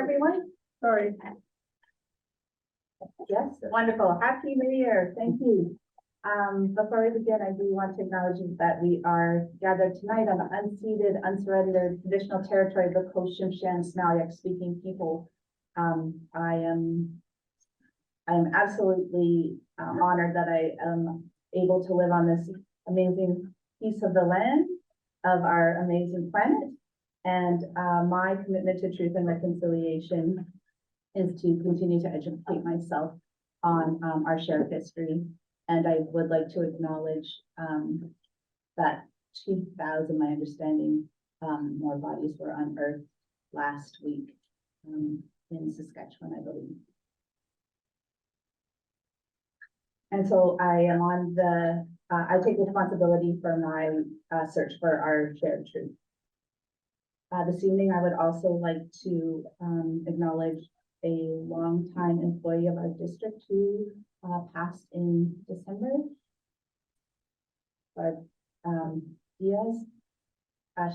everyone? Sorry. Yes, wonderful. Happy New Year. Thank you. Before we begin, I do want to acknowledge that we are gathered tonight on the unceded, unsurrendered traditional territory of the Coast-Shan-Smalleq speaking people. I am absolutely honored that I am able to live on this amazing piece of the land of our amazing planet. And my commitment to truth and reconciliation is to continue to educate myself on our shared history. And I would like to acknowledge that 2,000, my understanding, more bodies were unearthed last week in Saskatchewan, I believe. And so I am on the, I take responsibility for my search for our shared truth. This evening, I would also like to acknowledge a longtime employee of our district who passed in December. But Diaz,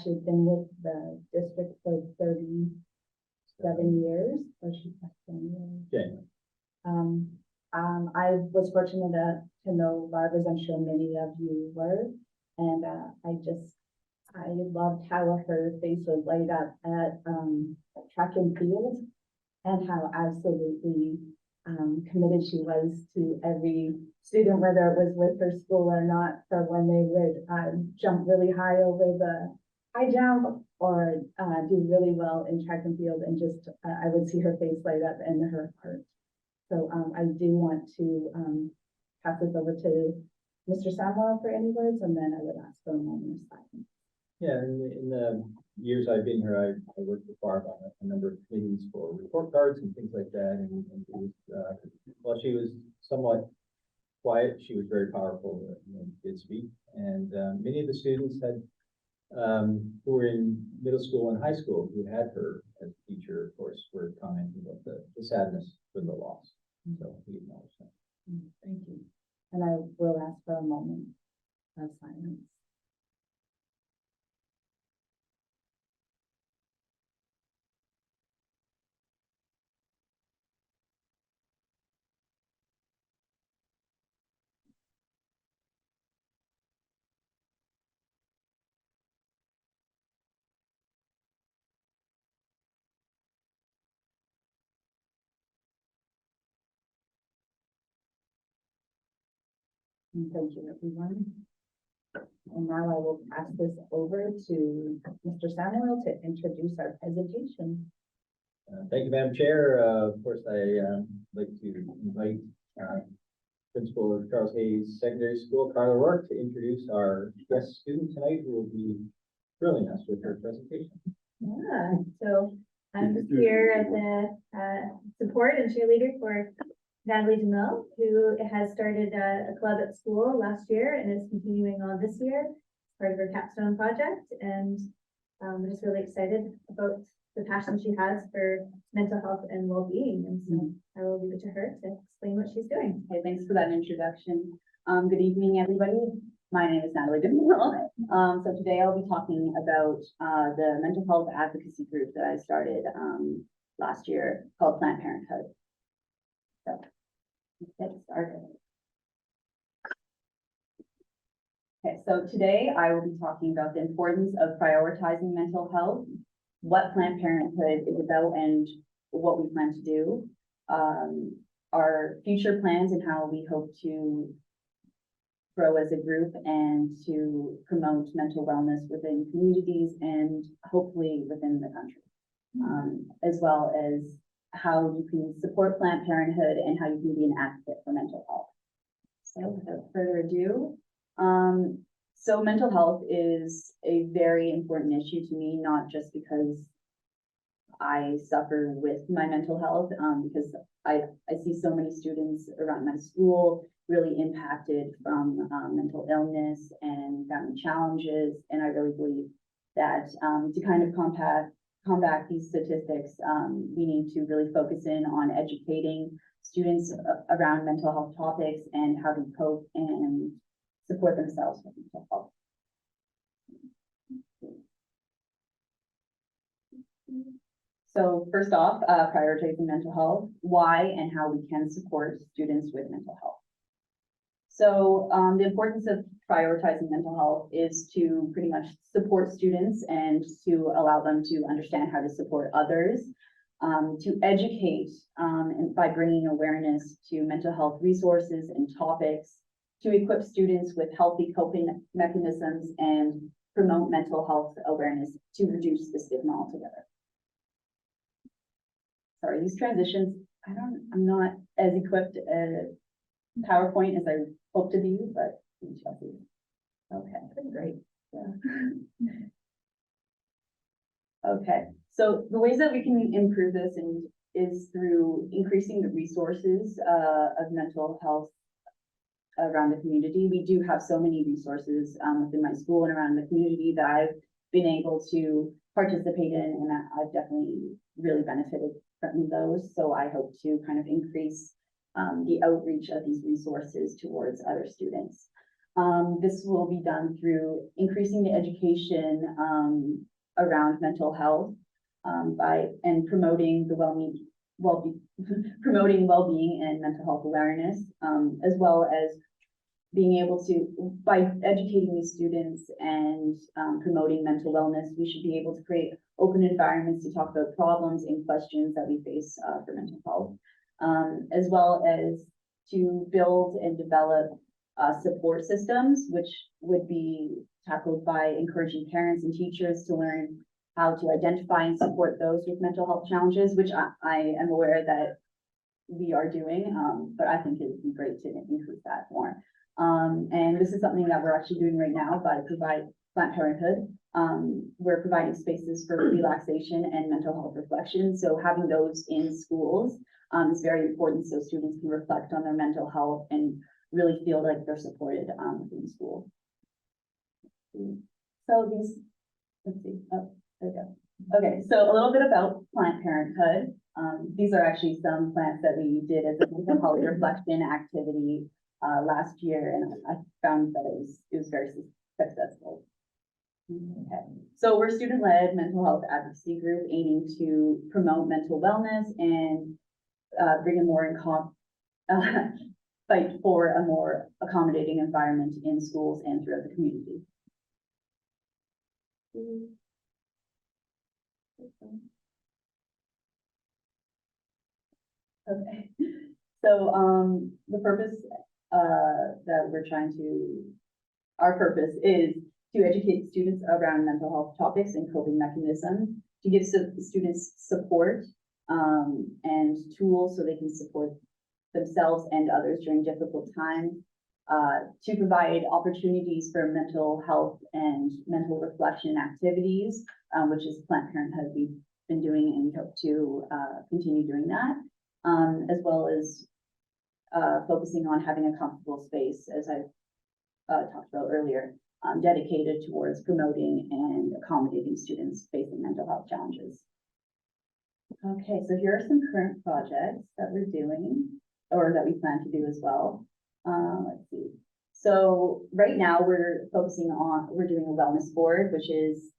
she had been with the district for 37 years, or she passed in I was fortunate to know Barb, as I'm sure many of you were, and I loved how her face was light up at track and field, and how absolutely committed she was to every student, whether it was with her school or not, for when they would jump really high over the high jump or do really well in track and field, and just I would see her face light up and her heart. So I do want to pass this over to Mr. Samuel for any words, and then I would ask for a moment of silence. Yeah, in the years I've been here, I worked with Barb on a number of committees for report cards and things like that. And it was, while she was somewhat quiet, she was very powerful and did speak. And many of the students had who were in middle school and high school who had her as a teacher, of course, were commenting about the sadness for the loss. So we acknowledge that. Thank you. And I will ask for a moment of silence. And thank you, everyone. And now I will pass this over to Mr. Samuel to introduce our presentation. Thank you, Madam Chair. Of course, I like to invite Principal of Charles Hayes Secondary School, Carla Rourke, to introduce our guest student tonight, who will be thrilling us with her presentation. Yeah, so I'm just here as a support and cheerleader for Natalie DeMille, who has started a club at school last year and is continuing on this year as part of her capstone project. And I'm just really excited about the passion she has for mental health and well-being. And so I will leave it to her to explain what she's doing. Okay, thanks for that introduction. Good evening, everybody. My name is Natalie DeMille. So today I'll be talking about the mental health advocacy group that I started last year called Planned Parenthood. So let's get started. Okay, so today I will be talking about the importance of prioritizing mental health, what Planned Parenthood is about, and what we plan to do, our future plans, and how we hope to grow as a group and to promote mental wellness within communities and hopefully within the country, as well as how you can support Planned Parenthood and how you can be an advocate for mental health. So without further ado, so mental health is a very important issue to me, not just because I suffer with my mental health, because I see so many students around my school really impacted from mental illness and family challenges. And I really believe that to kind of combat these statistics, we need to really focus in on educating students around mental health topics and how to cope and support themselves with mental health. So first off, prioritizing mental health, why and how we can support students with mental health. So the importance of prioritizing mental health is to pretty much support students and to allow them to understand how to support others, to educate and by bringing awareness to mental health resources and topics, to equip students with healthy coping mechanisms and promote mental health awareness to reduce the stigma altogether. Sorry, these transitions, I'm not as equipped at PowerPoint as I hope to be, but we shall see. Okay, great. Yeah. Okay, so the ways that we can improve this is through increasing the resources of mental health around the community. We do have so many resources within my school and around the community that I've been able to participate in, and I've definitely really benefited from those. So I hope to kind of increase the outreach of these resources towards other students. This will be done through increasing the education around mental health and promoting the promoting well-being and mental health awareness, as well as being able to, by educating these students and promoting mental wellness, we should be able to create open environments to talk about problems and questions that we face for mental health, as well as to build and develop support systems, which would be tackled by encouraging parents and teachers to learn how to identify and support those with mental health challenges, which I am aware that we are doing, but I think it would be great to increase that more. And this is something that we're actually doing right now by Planned Parenthood. We're providing spaces for relaxation and mental health reflection. So having those in schools is very important so students can reflect on their mental health and really feel like they're supported within school. So these, let's see, oh, there we go. Okay, so a little bit about Planned Parenthood. These are actually some plants that we did as a mental health reflection activity last year, and I found that it was very successful. Okay, so we're a student-led mental health advocacy group aiming to promote mental wellness and bring a more fight for a more accommodating environment in schools and throughout the community. Okay, so the purpose that we're trying to, our purpose is to educate students around mental health topics and coping mechanisms, to give students support and tools so they can support themselves and others during difficult times, to provide opportunities for mental health and mental reflection activities, which is Planned Parenthood we've been doing, and we hope to continue doing that, as well as focusing on having a comfortable space, as I talked about earlier, dedicated towards promoting and accommodating students facing mental health challenges. Okay, so here are some current projects that we're doing, or that we plan to do as well. Let's see. So right now we're doing a wellness board, which is,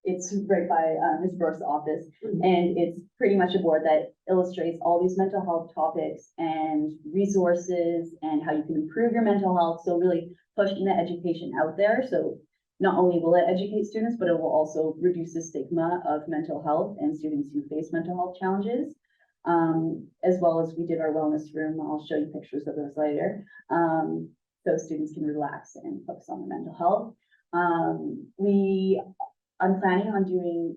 it's right by Ms. Brooks' office, and it's pretty much a board that illustrates all these mental health topics and resources and how you can improve your mental health. So really pushing the education out there. So not only will it educate students, but it will also reduce the stigma of mental health and students who face mental health challenges. As well as we did our wellness room. I'll show you pictures of those later. So students can relax and focus on their mental health. I'm planning on doing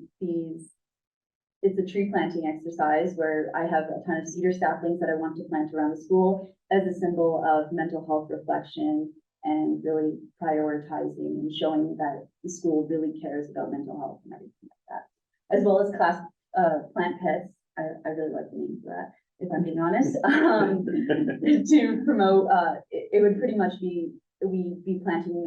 it's a tree planting exercise where I have a ton of cedar saplings that I want to plant around the school as a symbol of mental health reflection and really prioritizing and showing that the school really cares about mental health and everything like that. As well as plant pets. I really like the name for that, if I'm being honest. To promote, it would pretty much be, we'd be planting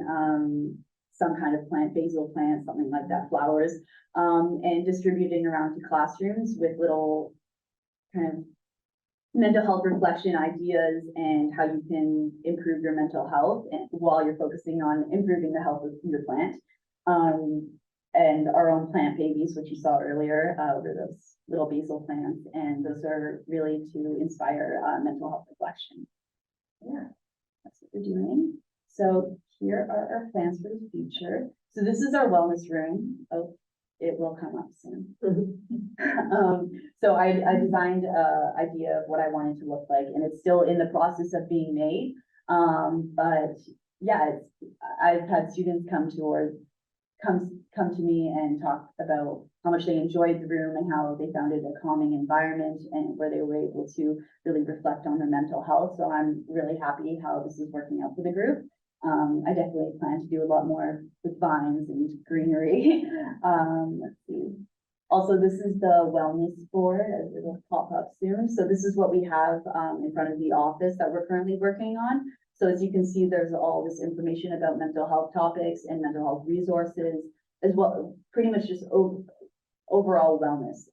some kind of plant, basil plant, something like that, flowers, and distributing around to classrooms with little kind of mental health reflection ideas and how you can improve your mental health while you're focusing on improving the health of your plant. and our own plant babies, which you saw earlier, were those little basil plants, and those are really to inspire, mental health reflection. Yeah, that's what we're doing. So here are our plans for the future. So this is our wellness room. Oh, it will come up soon. So I designed a idea of what I wanted to look like, and it's still in the process of being made. But yeah, I've had students come to me and talk about how much they enjoyed the room and how they found it a calming environment and where they were able to really reflect on their mental health. So I'm really happy how this is working out for the group. I definitely plan to do a lot more with vines and greenery. Let's see. Also, this is the wellness board, as it'll pop up soon. So this is what we have in front of the office that we're currently working on. So as you can see, there's all this information about mental health topics and mental health resources, as well, pretty much just overall wellness.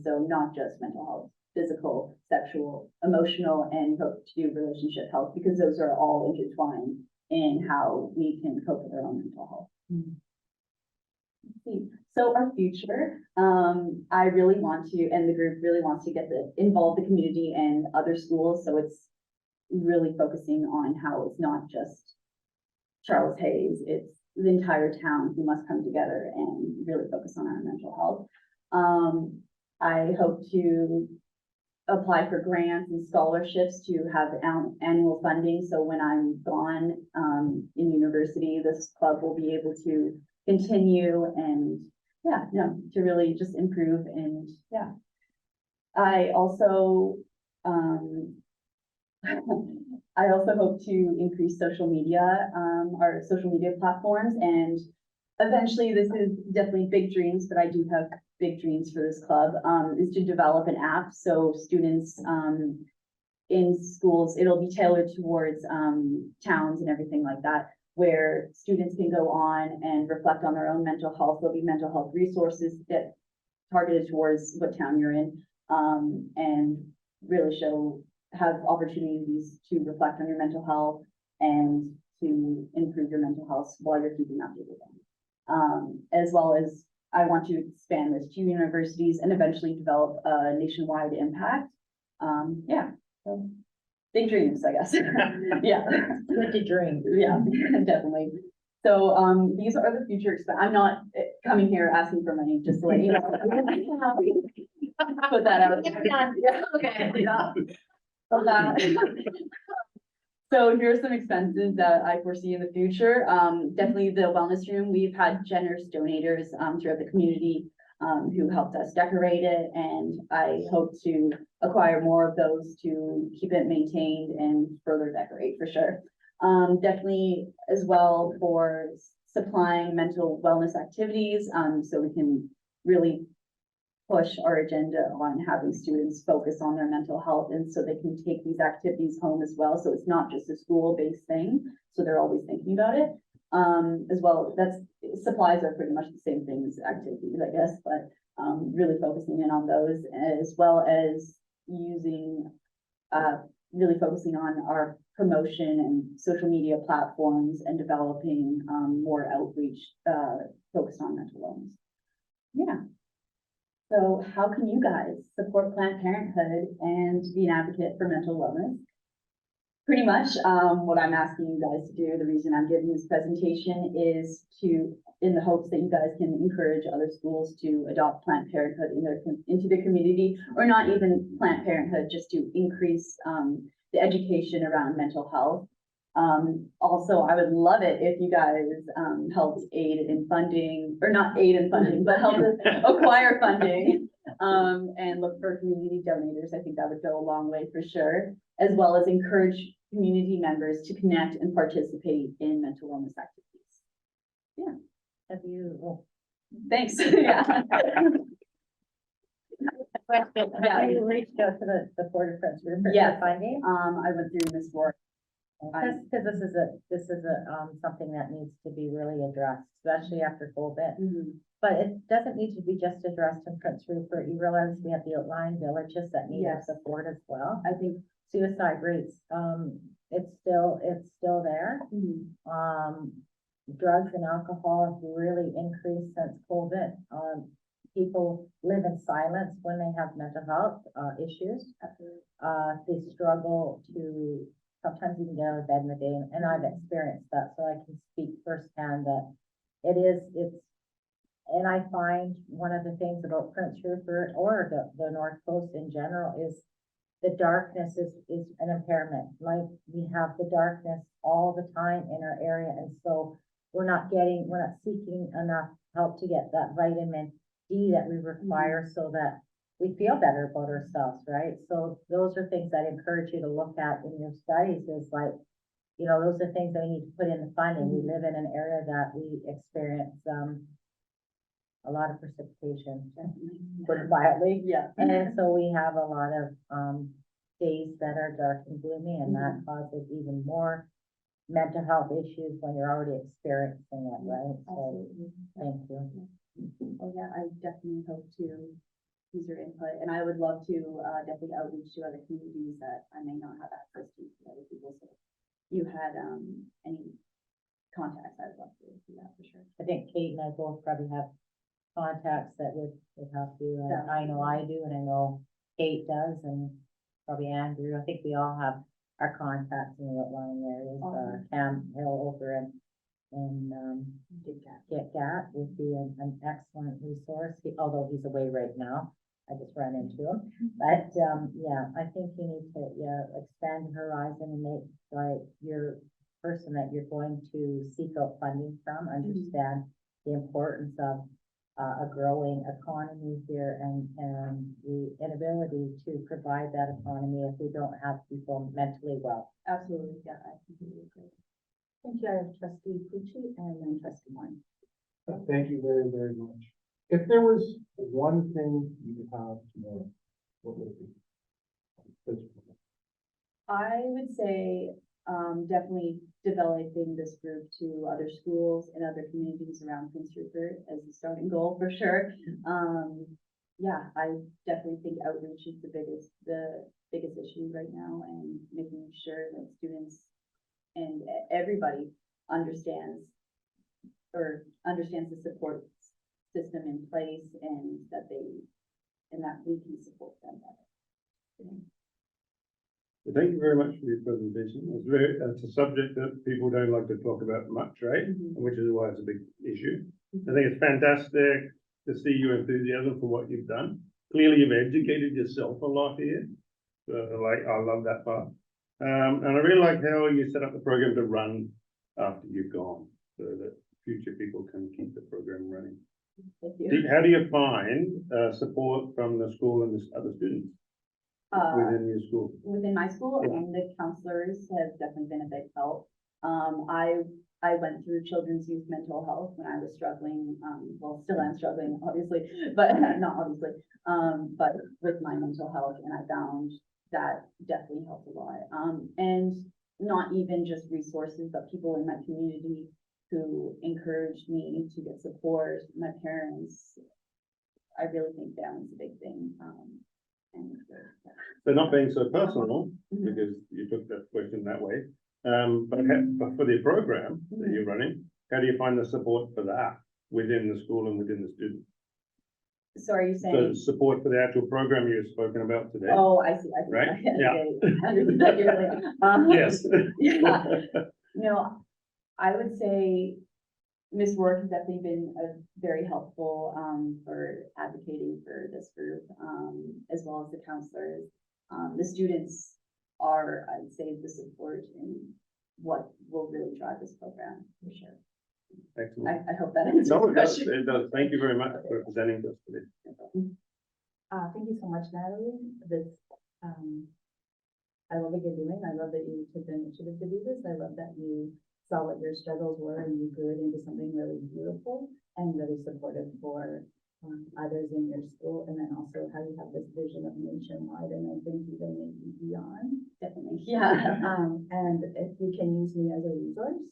So not just mental health, physical, sexual, emotional, and hope to do relationship health, because those are all intertwined in how we can cope with our own mental health. Let's see. So our future, I really want to, and the group really wants to involve the community and other schools. So it's really focusing on how it's not just Charles Hayes, it's the entire town who must come together and really focus on our mental health. I hope to apply for grants and scholarships to have annual funding. So when I'm gone in university, this club will be able to continue and to really just improve. And I also hope to increase social media, our social media platforms, and eventually, this is definitely big dreams, but I do have big dreams for this club, is to develop an app. So students in schools, it'll be tailored towards towns and everything like that, where students can go on and reflect on their own mental health. There'll be mental health resources that targeted towards what town you're in, and really have opportunities to reflect on your mental health and to improve your mental health while you're keeping up with them. As well as I want to expand this to universities and eventually develop a nationwide impact. So big dreams, I guess. Yeah. Good to dream. Yeah, definitely. So these are the future. I'm not coming here asking for money, just to let you know. Put that out there. Yeah, okay. Yeah. So here's some expenses that I foresee in the future. Definitely the wellness room. We've had generous donators throughout the community who helped us decorate it, and I hope to acquire more of those to keep it maintained and further decorate for sure. Definitely as well for supplying mental wellness activities, so we can really push our agenda on having students focus on their mental health, and so they can take these activities home as well. So it's not just a school-based thing, so they're always thinking about it. As well, supplies are pretty much the same thing as activities, I guess, but really focusing in on those, as well as really focusing on our promotion and social media platforms and developing more outreach focused on mental wellness. Yeah. So how can you guys support Planned Parenthood and be an advocate for mental wellness? Pretty much what I'm asking you guys to do, the reason I'm giving this presentation is in the hopes that you guys can encourage other schools to adopt Planned Parenthood into their community, or not even Planned Parenthood, just to increase the education around mental health. Also, I would love it if you guys helped aid in funding, or not aid in funding, but help us acquire funding and look for community donators. I think that would go a long way for sure, as well as encourage community members to connect and participate in mental wellness activities. Yeah. Have you? Thanks. Yeah. Question, have you reached out to the Board of Prince Rupert? Yes. Finding? I went through Miss Ward. Because this is something that needs to be really addressed, especially after COVID. But it doesn't need to be just addressed in Prince Rupert. You realize we have the outlying villages that need our Yes. support as well. I think. Suicide rates, it's still there. drugs and alcohol have really increased since COVID. People live in silence when they have mental health, issues. They struggle to sometimes even get out of bed in the day, and I've experienced that, so I can speak firsthand that and I find one of the things about Prince Rupert or the North Coast in general is the darkness is an impairment. Like, we have the darkness all the time in our area, and so we're not seeking enough help to get that vitamin D that we require so that we feel better about ourselves, right? So those are things I'd encourage you to look at in your studies, is like, you know, those are things that we need to put in the funding. We live in an area that we experience, a lot of precipitation, put it mildly. Yeah. And so we have a lot of, days that are dark and gloomy, and that causes even more mental health issues when you're already experiencing it, right? So, Absolutely. thank you. Oh, yeah, I definitely hope to use your input, and I would love to, definitely outreach to other communities that I may not have access to other people, so if you had, any contacts, I'd love to do that for sure. I think Kate and I both probably have contacts that would help you. Yeah. I know I do, and I know Kate does, and probably Andrew. I think we all have our contacts in the outlying areas. Awesome. Cam Hill over in Get Gat would be an excellent resource, although he's away right now. I just ran into him. But, yeah, I think you need to, expand your horizon and make, like, your person that you're going to seek out funding from, understand the importance of a growing economy here and the inability to provide that economy if we don't have people mentally well. Absolutely, yeah, I completely agree. Thank you. I have trustee Pucci and then trustee Warren. Thank you very, very much. If there was one thing you could have tomorrow, what would it be? Please. I would say, definitely developing this group to other schools and other communities around Prince Rupert as a starting goal for sure. Yeah, I definitely think outreach is the biggest issue right now, and making sure that students and everybody understands the support system in place, and that we can support them better. Thank you very much for your presentation. It's a subject that people don't like to talk about much, right? Which is why it's a big issue. I think it's fantastic to see your enthusiasm for what you've done. Clearly, you've educated yourself a lot here. So, I love that part. And I really like how you set up the program to run after you've gone, so that future people can keep the program running. Thank you. How do you find support from the school and the other students within your school? Within my school, Yeah. the counselors have definitely been a big help. I went through children's youth mental health when I was struggling, well, still am struggling, obviously, but not obviously, but with my mental health, and I found that definitely helped a lot. And not even just resources, but people in my community who encouraged me to get support, my parents. I really think family's a big thing. And So not being so personal, Mhm. because you took that question that way, but for the program that you're running, how do you find the support for that within the school and within the students? So are you So saying? support for the actual program you've spoken about today? Oh, I see. Right? Okay. Understood that you're like, Yes. Yeah. No, I would say Ms. Rourke has definitely been very helpful, for advocating for this group, as well as the counselors. The students are, I'd say, the support in what will really drive this program, for sure. Excellent. I hope that answers No, the it does, question. it does. Thank you very much for presenting this today. Thank you so much, Natalie. I love what you're doing. I love that you took the initiative to do this. I love that you saw what your struggles were and you grew it into something really beautiful and really supportive for others in your school. And then also how you have this vision of nationwide, and I think even maybe beyond. Definitely, yeah. And if you can use me as a resource,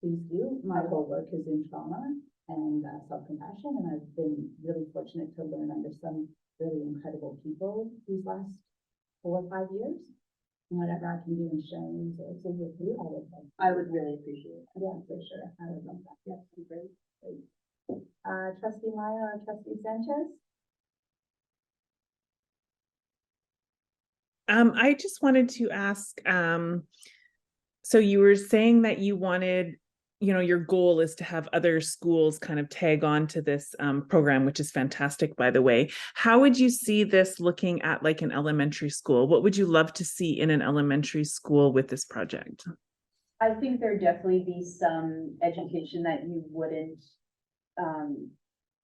please do. My whole work is in trauma and self-compassion, and I've been really fortunate to learn under some really incredible people these last 4 or 5 years. whatever I can do in sharing resources with you, I would like. I would really appreciate it. Yeah, for sure. I would love that. Yes, great. Trustee Meyer or trustee Sanchez? I just wanted to ask, so you were saying that you wanted, your goal is to have other schools kind of tag on to this program, which is fantastic, by the way. How would you see this looking at like an elementary school? What would you love to see in an elementary school with this project? I think there'd definitely be some education that you wouldn't,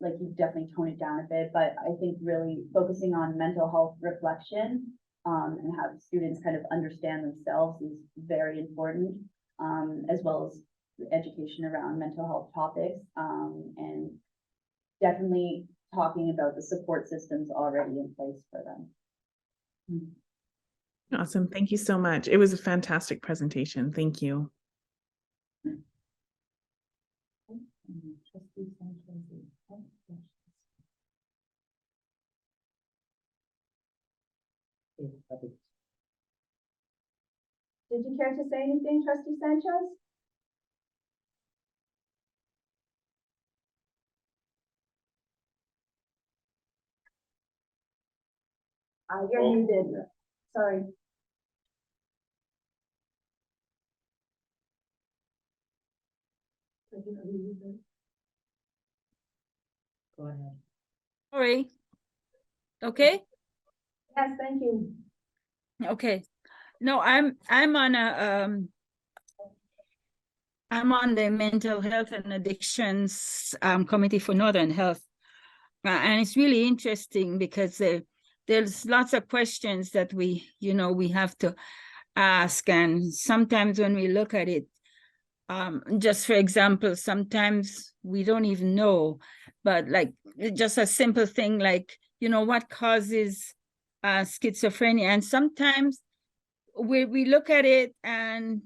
like you definitely tone it down a bit, but I think really focusing on mental health reflection, and have students kind of understand themselves is very important, as well as education around mental health topics, and definitely talking about the support systems already in place for them. Awesome. Thank you so much. It was a fantastic presentation. Thank you. Trustee Sanchez. Did you care to say anything, trustee Sanchez? You're muted. Sorry. Go ahead. Sorry. Okay, Yes, thank you. okay. No, I'm on I'm on the mental health and addictions committee for Northern Health. And it's really interesting because there's lots of questions that we have to ask. And sometimes when we look at it, just for example, sometimes we don't even know, but like just a simple thing like, what causes schizophrenia? And sometimes we look at it and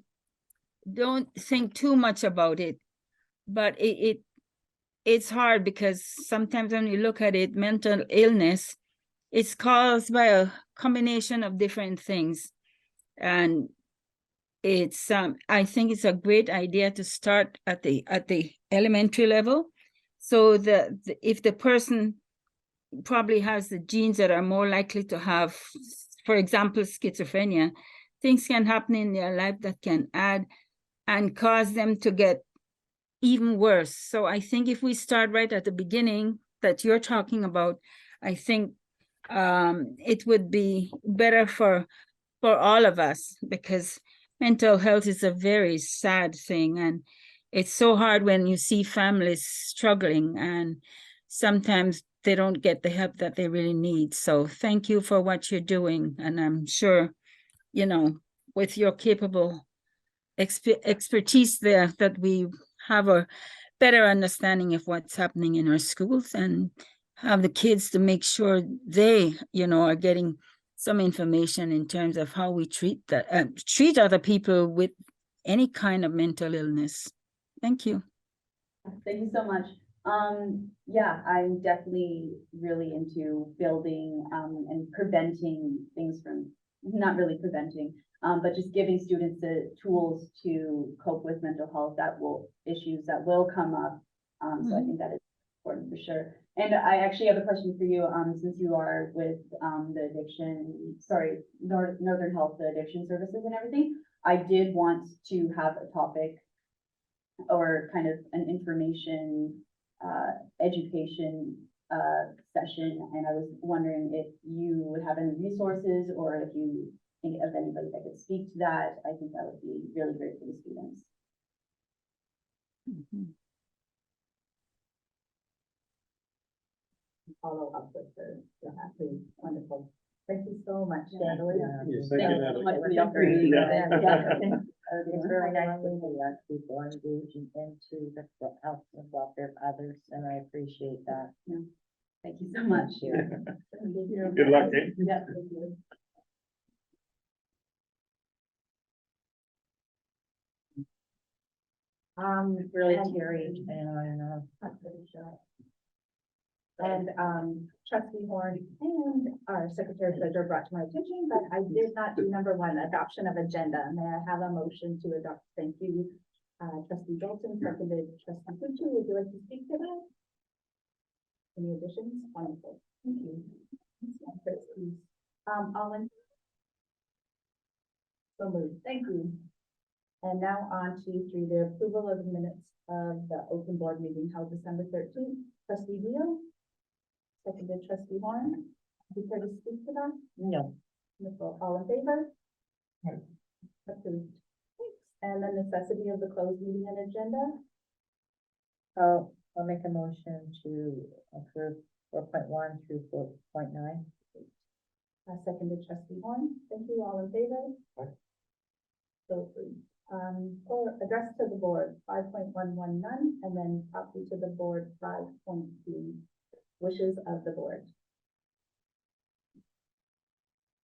don't think too much about it, but it's hard because sometimes when you look at it, mental illness, it's caused by a combination of different things. And it's I think it's a great idea to start at the elementary level. So if the person probably has the genes that are more likely to have, for example, schizophrenia, things can happen in their life that can add and cause them to get even worse. So I think if we start right at the beginning that you're talking about, I think it would be better for all of us, because mental health is a very sad thing, and it's so hard when you see families struggling and sometimes they don't get the help that they really need. So thank you for what you're doing, and I'm sure, with your capable expertise there, that we have a better understanding of what's happening in our schools and have the kids to make sure they, are getting some information in terms of how we treat other people with any kind of mental illness. Thank you. Thank you so much. Yeah, I'm definitely really into building and preventing things from, not really preventing, but just giving students the tools to cope with mental health issues that will come up. So I think that is important for sure. And I actually have a question for you, since you are with Northern Health, the addiction services and everything. I did want to have a topic or kind of an information education session, and I was wondering if you would have any resources or if you think of anybody that could speak to that. I think that would be really great for the students. Follow up with her. Yeah, absolutely wonderful. Thank you so much, Yeah. Natalie. Yes, Thank thank you you, so Natalie. much for the opportunity. Yeah. It's really nice to see that people are engaging into the health and welfare of others, and I appreciate that. Thank you so much. Good luck, eh? Yeah, thank you. Really And- teary, and I'm pretty sure. And, trustee Horn and our secretary treasurer brought to my attention that I did not do number one, adoption of agenda. May I have a motion to adopt? Thank you. Trustee Dalton, seconded trustee Pucci. Would you like to speak to that? Any additions? Wonderful. Thank you. Chris, please. All in. So moved. Thank you. And now on to through the approval of the minutes of the open board meeting held December 13th. Trustee Beal. Seconded trustee Horn. Would you care to speak to that? No. Wonderful. All in favor? Approved. Thanks. And the necessity of the closed meeting and agenda. I'll make a motion to approve 4.1 through 4.9. Seconded trustee Horn. Thank you. All in favor? Aye. So approved. Or address to the board, 5.11 none, and then copy to the board, 5.2 wishes of the board.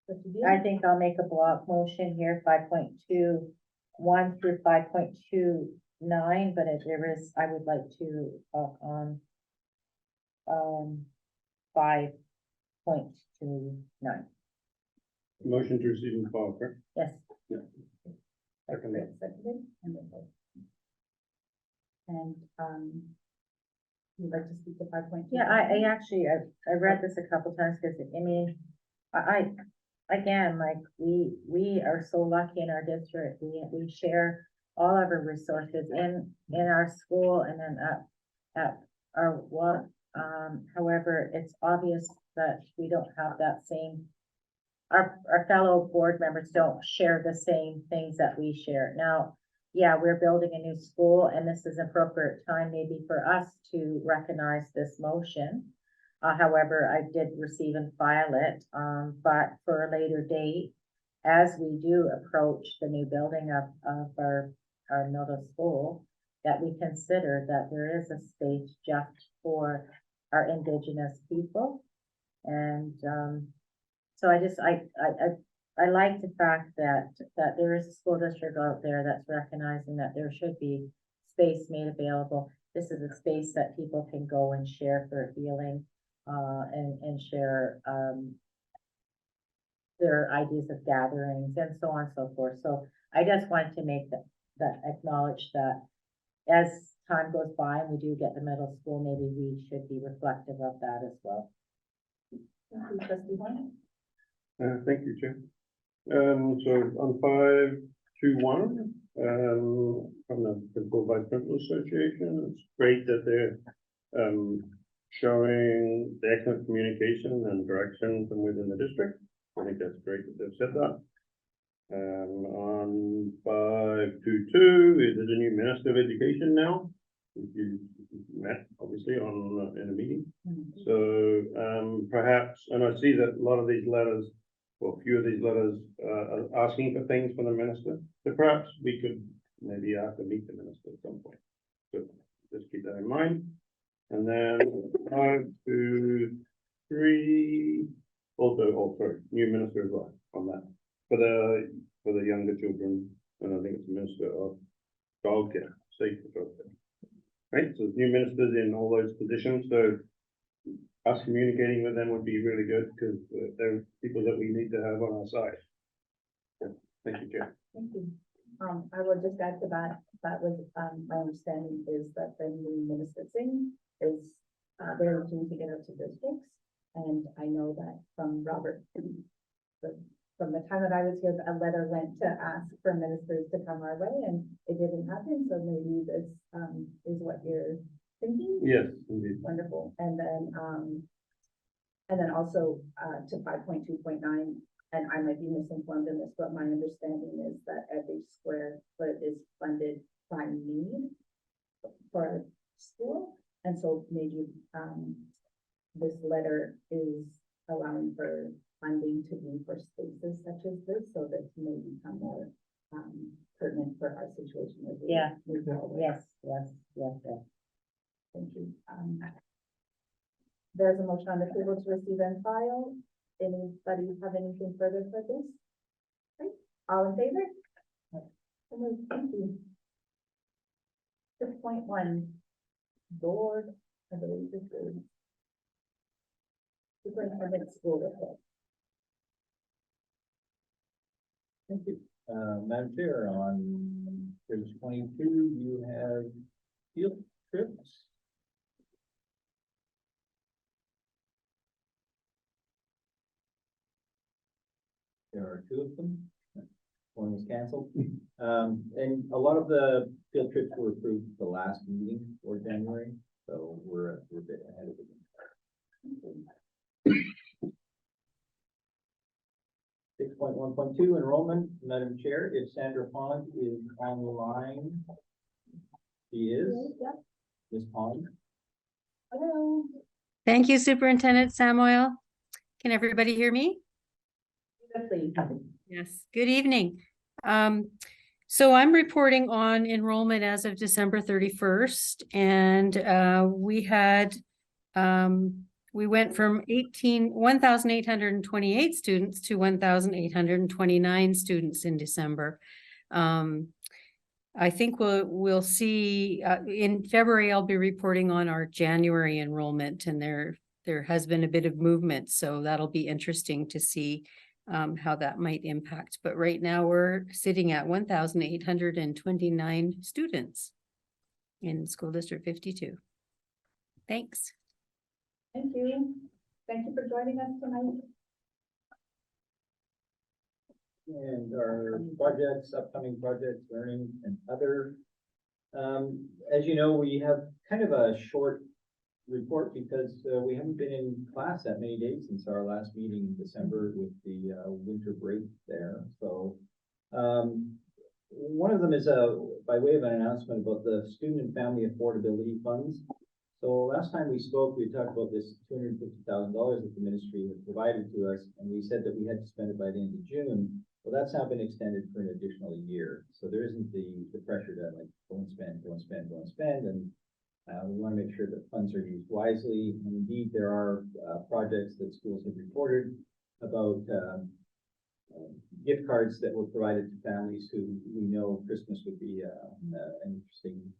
Trustee Beal? I think I'll make a block motion here, 5.21 through 5.29, but if there is, I would like to talk on 5.29. Motion to receive and file, correct? Yes. Second. Seconded. And, you'd like to speak to 5.2? Yeah, I actually, I read this a couple times because, I mean, again, like, we are so lucky in our district. We share all of our resources in our school and then at our work. However, it's obvious that we don't have that same, our fellow board members don't share the same things that we share. Now, yeah, we're building a new school and this is appropriate time maybe for us to recognize this motion. However, I did receive and file it, but for a later date, as we do approach the new building of our middle school, that we consider that there is a space just for our Indigenous people. And, so I like the fact that there is a school district out there that's recognizing that there should be space made available. This is a space that people can go and share for healing, and share, their ideas of gatherings and so on and so forth. So I just wanted to make that acknowledge that as time goes by and we do get the middle school, maybe we should be reflective of that as well. Thank you, trustee Horn. Thank you, Chair. So on 5.21, from the Principal Vice Principal Association, it's great that they're showing the excellent communication and direction from within the district. I think that's great that they've said that. On 5.22, is it a new Minister of Education now? You met obviously on in a meeting. So perhaps, and I see that a lot of these letters, or a few of these letters, are asking for things from the minister. So perhaps we could maybe ask to meet the minister at some point. So just keep that in mind. And then 5.23, also, sorry, new minister as well on that for the younger children, and I think it's the Minister of Childcare, Safe for Childcare. Right, so new ministers in all those positions, so us communicating with them would be really good, because they're people that we need to have on our side. So, thank you, Chair. Thank you. I will just add to that, that was, my understanding is that the new Minister Singh is, very keen to get out to districts. And I know that from Robert, from the time that I was here, a letter went to ask for ministers to come our way, and it didn't happen, so maybe this, is what you're thinking? Yes, indeed. Wonderful. And then also, to 5.2.9, and I might be misinformed in this, but my understanding is that every square foot is funded by need for a school. And so maybe, this letter is allowing for funding to be for spaces such as this, so that may become more, pertinent for our situation. As we Yeah. move forward. Yes. Thank you. There's a motion on the table to receive and file. Anybody have anything further for this? Okay. All in favor? Thank you. 6.1, board, I believe this is Superintendent school report. Thank you. Madam Chair, on page 22, you have field trips. There are two of them. One was canceled. And a lot of the field trips were approved at the last meeting for January, so we're a bit ahead of it. 6.1.2 enrollment, Madam Chair, if Sandra Pond is on the line. She is. Yep. Ms. Pond. Hello. Thank you, Superintendent Samuel. Can everybody hear me? Please. Yes, good evening. So I'm reporting on enrollment as of December 31st, and we went from 1,828 students to 1,829 students in December. I think we'll see, in February, I'll be reporting on our January enrollment, and there has been a bit of movement, so that'll be interesting to see how that might impact. But right now we're sitting at 1,829 students in School District 52. Thanks. Thank you. Thank you for joining us tonight. And our projects, upcoming projects, learning and other. As you know, we have kind of a short report because we haven't been in class that many days since our last meeting in December with the winter break there. So one of them is by way of an announcement about the student and family affordability funds. So last time we spoke, we talked about this $250,000 that the ministry had provided to us, and we said that we had to spend it by the end of June. Well, that's now been extended for an additional year. So there isn't the pressure to like go and spend. And we want to make sure that funds are used wisely. And indeed, there are projects that schools have reported about gift cards that were provided to families who we know Christmas would be an interesting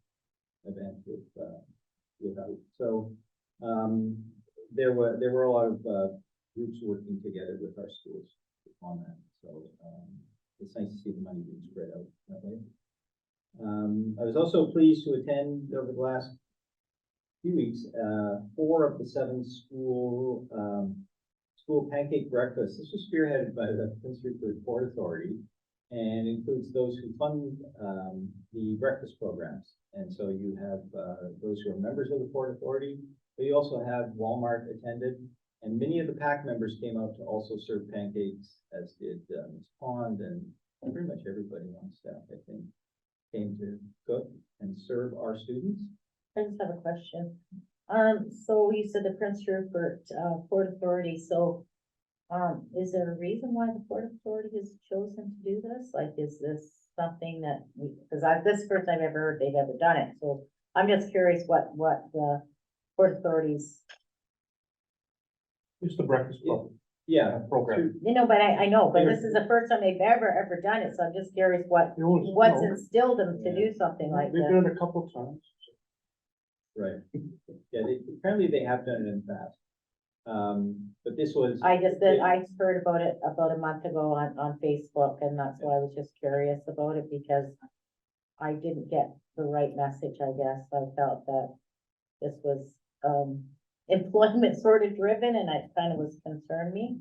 event without. So there were a lot of groups working together with our schools on that. So it's nice to see the money being spread out that way. I was also pleased to attend over the last few weeks 4 of the 7 school pancake breakfasts. This was spearheaded by the Prince Rupert Port Authority and includes those who fund the breakfast programs. And so you have those who are members of the Port Authority, but you also have Walmart attended, and many of the PAC members came out to also serve pancakes, as did Ms. Pond, and pretty much everybody on staff, I think, came to cook and serve our students. I just have a question. So you said the Prince Rupert Port Authority, so is there a reason why the Port Authority has chosen to do this? Like, is this something that, because this is the first time I've ever heard they've ever done it, so I'm just curious what the Port Authority's. It's the breakfast club Yeah, program. You know, but I know, but this is the first time they've ever done it, so I'm just curious what's instilled them to do something like They've this. done it a couple of times. right. Yeah, apparently they have done it in the past. But this was. I heard about it about a month ago on Facebook, and that's why I was just curious about it, because I didn't get the right message, I guess. I felt that this was employment sort of driven, and it kind of was concerned me.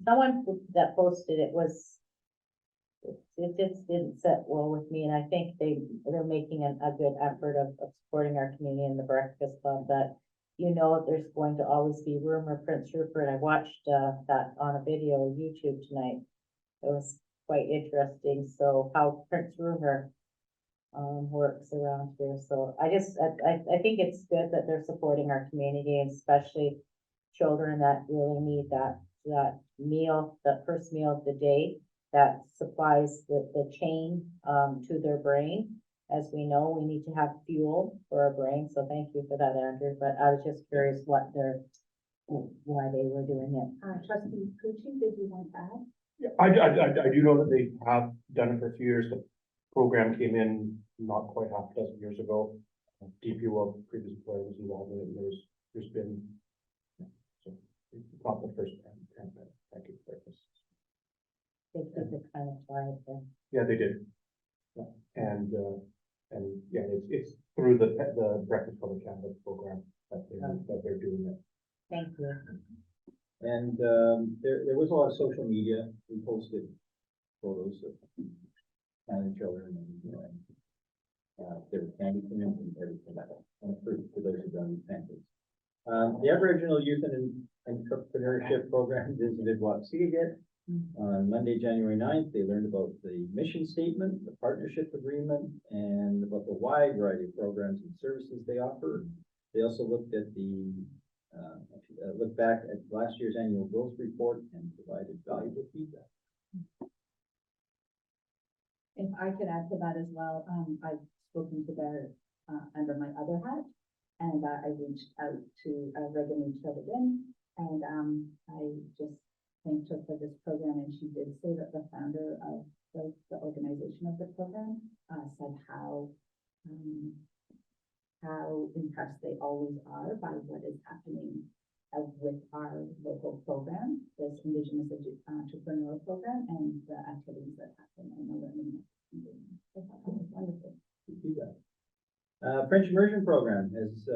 Someone that posted it just didn't sit well with me, and I think they're making a good effort of supporting our community in the breakfast club. That, you know, there's going to always be rumor Prince Rupert. I watched that on a video on YouTube tonight. It was quite interesting. So how Prince Rupert works around here. So I think it's good that they're supporting our community, especially children that really need that meal, that first meal of the day that supplies the chain to their brain. As we know, we need to have fuel for our brain. So thank you for that, Andrew. But I was just curious why they were doing it. Trustee Gucci, did you want to add? I do know that they have done it for a few years. The program came in not quite half a dozen years ago. DPO, previous employer, was involved in it, and there's been. So Not the first package breakfast. They keep it kind of quiet then. Yeah, they did. Yeah, and yeah, it's through the Breakfast for the Catholic program that they're doing it. Thank you. And there was a lot of social media. We posted photos of family children and, you know, there were candy canes and everything like that. And for those who don't families. The Aboriginal Youth and Entrepreneurship Program visited Watsigat on Monday, January 9th. They learned about the mission statement, the partnership agreement, and about the wide variety of programs and services they offer. They also looked at looked back at last year's annual growth report and provided valuable feedback. If I could add to that as well, I've spoken to their, under my other hat, and I reached out to Reagan reached out again, and I just thanked her for this program, and she did say that the founder of the organization of the program said how impressed they always are by what is happening with our local program, this Indigenous Entrepreneur Program, and the activities that happen and the learning. I thought that was wonderful. French immersion program has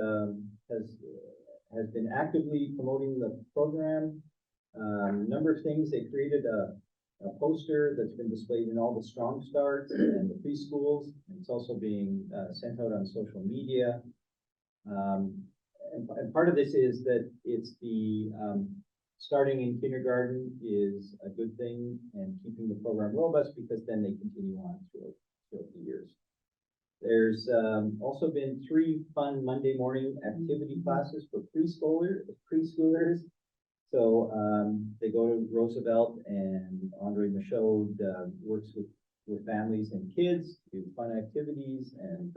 been actively promoting the program. A number of things. They created a poster that's been displayed in all the Strong Starts and the preschools. It's also being sent out on social media. And part of this is that it's the starting in kindergarten is a good thing, and keeping the program robust because then they continue on throughout the years. There's also been 3 fun Monday morning activity classes for preschoolers. So they go to Roosevelt, and Andre Michaud works with families and kids, do fun activities and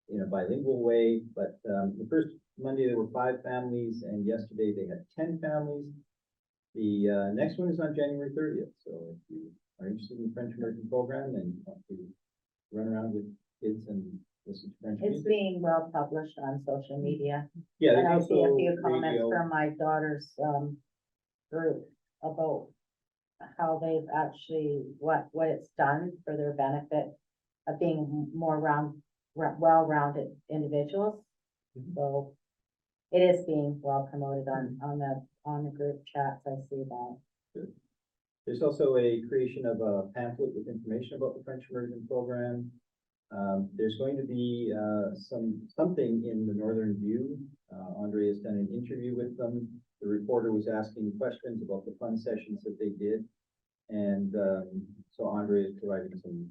in a bilingual way. But the first Monday there were 5 families, and yesterday they had 10 families. The next one is on January 30th. So if you are interested in the French immersion program and want to run around with kids and listen to French It's music. being well published on social media. Yeah, And I there's see a also few comments radio. from my daughter's group about how they've actually, what it's done for their benefit of being more well-rounded individuals. Mhm. So it is being well promoted on the group chats. I see that. There's also a creation of a pamphlet with information about the French immersion program. There's going to be something in the Northern View. Andre has done an interview with them. The reporter was asking questions about the fun sessions that they did. And so Andre is providing some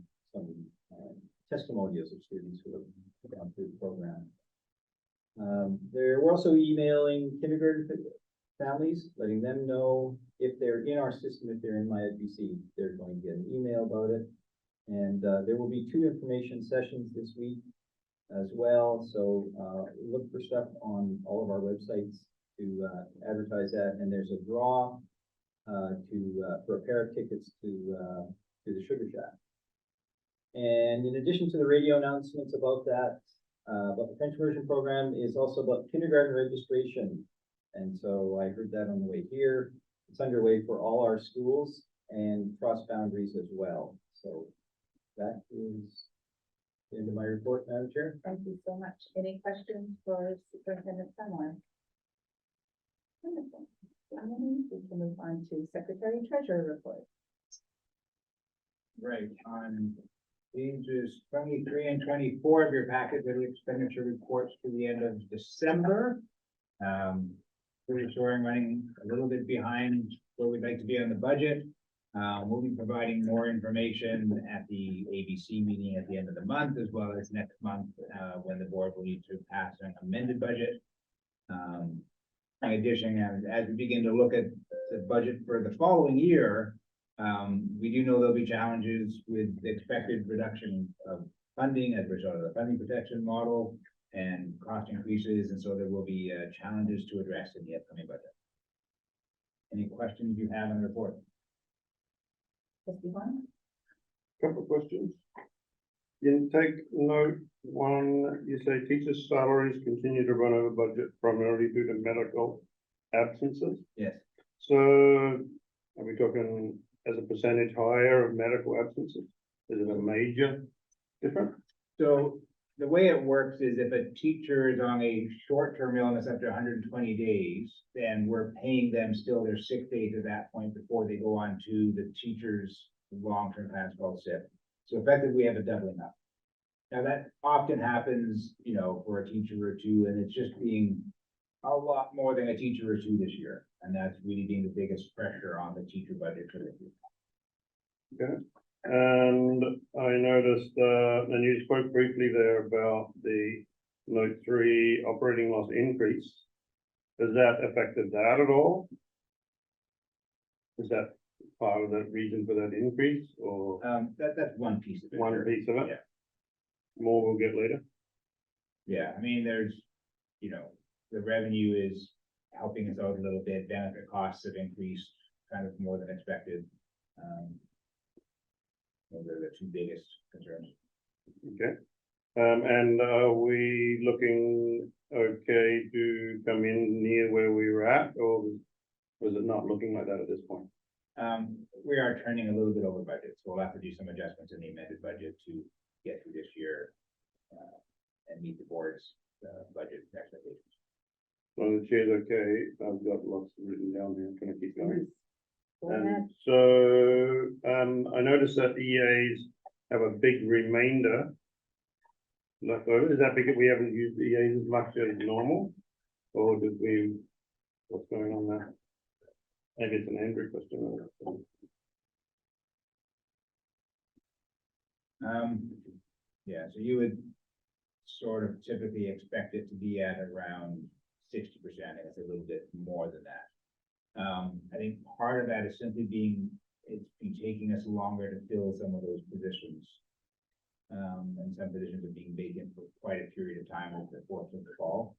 testimonials of students who have gone through the program. We're also emailing kindergarten families, letting them know if they're in our system, if they're in MyFBC, they're going to get an email about it. And there will be 2 information sessions this week as well. So look for stuff on all of our websites to advertise that. And there's a draw for a pair of tickets to the Sugar Shack. And in addition to the radio announcements about that, about the French immersion program is also about kindergarten registration. And so I heard that on the way here. It's underway for all our schools and cross boundaries as well. So that is the end of my report, Madam Chair. Thank you so much. Any questions for Superintendent Summer? Wonderful. We can move on to Secretary Treasurer report. Right, on pages 23 and 24 of your packet, are the expenditure reports to the end of December. Pretty sure I'm running a little bit behind where we'd like to be on the budget. We'll be providing more information at the ABC meeting at the end of the month, as well as next month when the board will need to pass an amended budget. In addition, as we begin to look at the budget for the following year, we do know there'll be challenges with the expected reduction of funding as a result of the funding protection model and cost increases, and so there will be challenges to address in the upcoming budget. Any questions you have on the report? Trustee Horn? Couple of questions. Intake note 1, you say teachers' salaries continue to run over budget primarily due to medical absences. Yes. So are we talking as a percentage higher of medical absences? Is it a major difference? So the way it works is if a teacher is on a short-term illness up to 120 days, then we're paying them still their sick days at that point before they go on to the teacher's long-term plan called SIP. So effectively, we have a doubling up. Now that often happens, you know, for a teacher or two, and it's just being a lot more than a teacher or two this year. And that's really being the biggest pressure on the teacher budget for the year. Okay. And I noticed, and you spoke briefly there about the note 3 operating loss increase. Has that affected that at all? Is that part of the reason for that increase or That's one piece of it. one sure. piece of it? Yeah. More we'll get later. Yeah, I mean, there's, you know, the revenue is helping us out a little bit, benefit costs have increased kind of more than expected. Those are the two biggest concerns. Okay. And are we looking okay to come in near where we were at, or was it not looking like that at this point? We are trending a little bit over budget, so we'll have to do some adjustments in the amended budget to get through this year. And meet the board's, budget expectations. So the chair's okay, I've got lots written down here, can I keep going? Go ahead. And so, I noticed that EAs have a big remainder left over. Is that because we haven't used EAs as much as normal? Or did we, what's going on there? Maybe it's an Andrew question. Yeah, so you would sort of typically expect it to be at around 60%, and it's a little bit more than that. I think part of that is simply it's been taking us longer to fill some of those positions. And some positions are being vacant for quite a period of time over the course of the fall.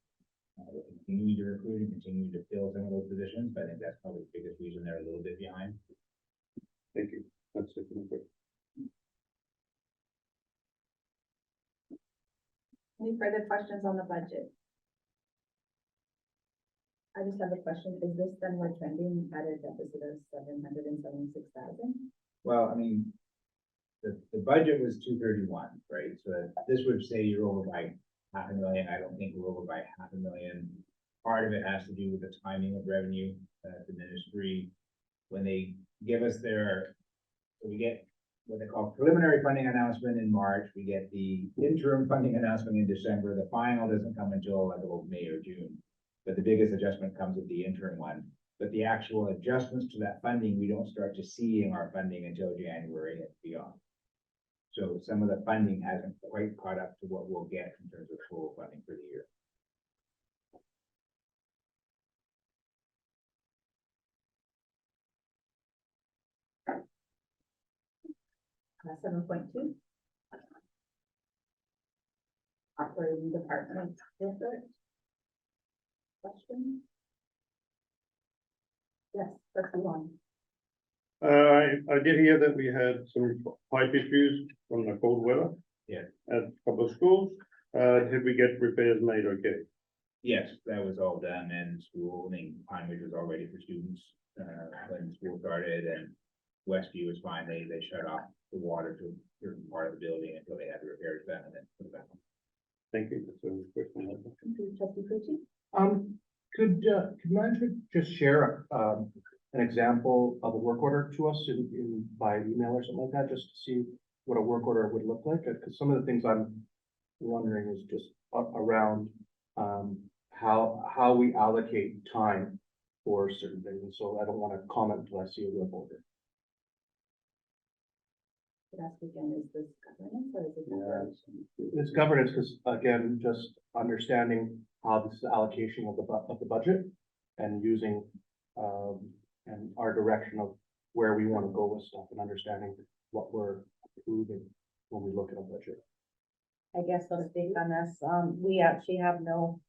We're continuing to recruit and continuing to fill some of those positions, but I think that's probably the biggest reason they're a little bit behind. Thank you. That's it. Any further questions on the budget? I just have a question. Is this then we're trending at a deficit of 776,000? Well, I mean, the budget was 231, right? So this would say you're over by $500,000. I don't think we're over by $500,000. Part of it has to do with the timing of revenue. The ministry, when they give us so we get what they call preliminary funding announcement in March, we get the interim funding announcement in December. The final doesn't come until like about May or June. But the biggest adjustment comes at the interim one. But the actual adjustments to that funding, we don't start to see in our funding until January and beyond. So some of the funding hasn't quite caught up to what we'll get in terms of full funding for the year. 7.2. Operating department district. Question? Yes, that's the one. I did hear that we had some pipe issues from the cold weather. Yeah. At a couple of schools. Did we get repairs made okay? Yes, that was all done in school. I mean, Pine Ridge was all ready for students when school started, and Westview was fine. They shut off the water to a certain part of the building until they had the repairs done and then put it back on. Thank you. That's a quick one. Trustee Pucci? Could management just share, an example of a work order to us by email or something like that, just to see what a work order would look like? Because some of the things I'm wondering is just around, how we allocate time for certain things. And so I don't want to comment until I see a work order. Could ask again, is this governance or is it operation? It's governance, because again, just understanding how this is allocation of the budget and using, and our direction of where we want to go with stuff and understanding what we're approving when we look at a budget. I guess I'll speak on this. We actually have no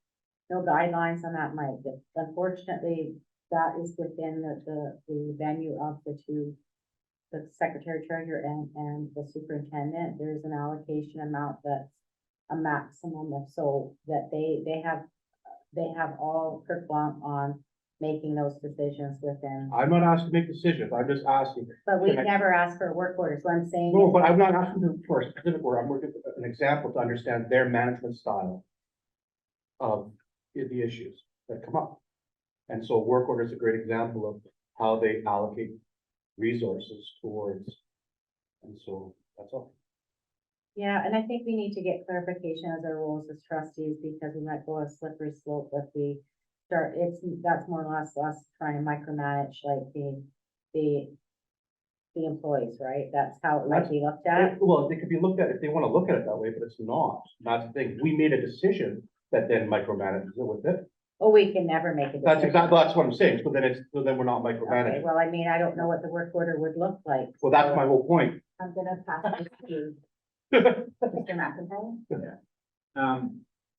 guidelines on that, Mike. Unfortunately, that is within the venue of the two, the secretary treasurer and the superintendent. There's an allocation amount that's a maximum of, so that they have all carte blanche on making those decisions within, I'm not asked to make decisions, I'm just asking. but we Can I- never ask for a work order, so I'm saying. No, but I'm not asking them for a specific word, I'm working for an example to understand their management style of the issues that come up. And so work order is a great example of how they allocate resources towards. And so that's all. Yeah, and I think we need to get clarification as our roles as trustees, because we might go a slippery slope if we start, that's more or less us trying to micromanage like the employees, right? That's how it might be looked at. Well, they could be looked at, if they want to look at it that way, but it's not. That's the thing. We made a decision that then micromanages it with it. Oh, we can never make a decision. That's exactly, that's what I'm saying. So then we're not Okay, micromanaging. well, I mean, I don't know what the work order would look like. Well, that's my whole point. I'm gonna pass this to Mr. McIntyre.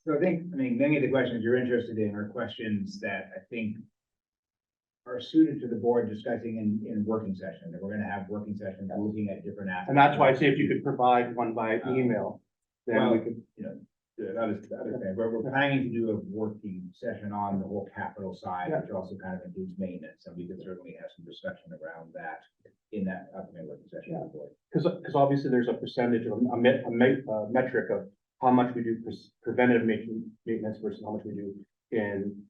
So I think, many of the questions you're interested in are questions that I think are suited to the board discussing in working session, that we're gonna have working sessions looking at different aspects. And that's why I say if you could provide one by email, then we could. We're planning to do a working session on the whole capital side, Yeah. which also kind of includes maintenance, and we could certainly have some discussion around that in that upcoming working session. with the board. Because obviously there's a percentage of a metric of how much we do preventative maintenance versus how much we do in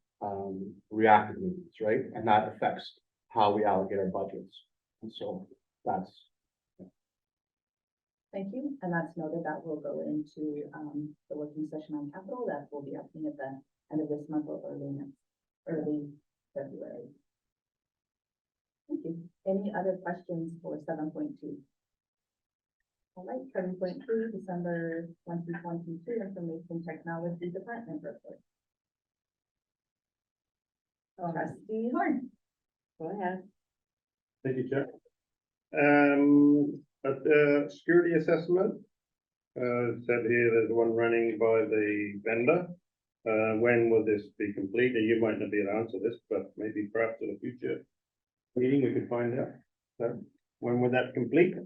reactive maintenance, right? And that affects how we allocate our budgets. And so that's, Thank you, and that's noted that will go into, the working session on capital that will be happening at the end of this month or early February. Thank you. Any other questions for 7.2? All right, 7.3, December 2022 Information Technology Department report. Trustee Horn. Go ahead. Thank you, Chair. At the security assessment, said here there's one running by the vendor. When will this be completed? You might not be able to answer this, but maybe perhaps in a future meeting we could find out. So when would that complete?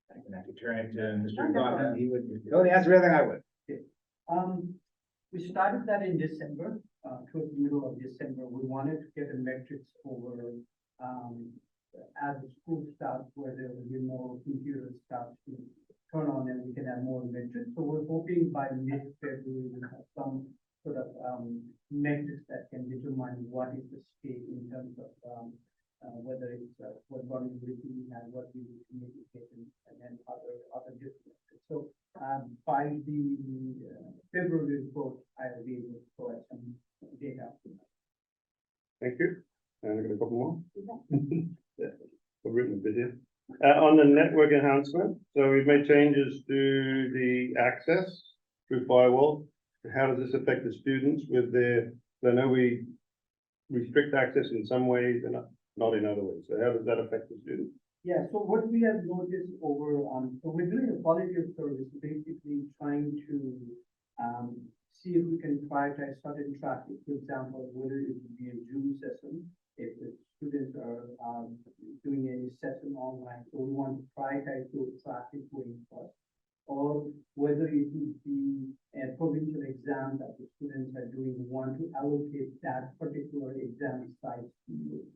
I can have to turn it to Mr. Goffin, he would, the answer everything I would. We started that in December, towards the middle of December. We wanted to get a metrics over, as the school starts, where there will be more computer stuff to turn on and we can have more metrics. So we're hoping by mid-February we'll have some sort of, metrics that can determine what is the state in terms of, whether it's, what vulnerability we have, what we need to mitigate, and then other different. So, by the February report, I will be able to provide some data. Thank you. And I've got a couple more. Yeah, I've written a bit here. On the network enhancement, so we've made changes to the access through firewall. How does this affect the students with their, I know we restrict access in some ways and not in other ways. So how does that affect the students? Yeah, so what we have noticed over, so we're doing a quality of service, basically trying to, see if we can prioritize certain traffic. For example, whether it would be a Zoom session, if the students are, doing a session online, so we want to prioritize those traffic going first. Or whether it would be a provincial exam that the students are doing, we want to allocate that particular exam site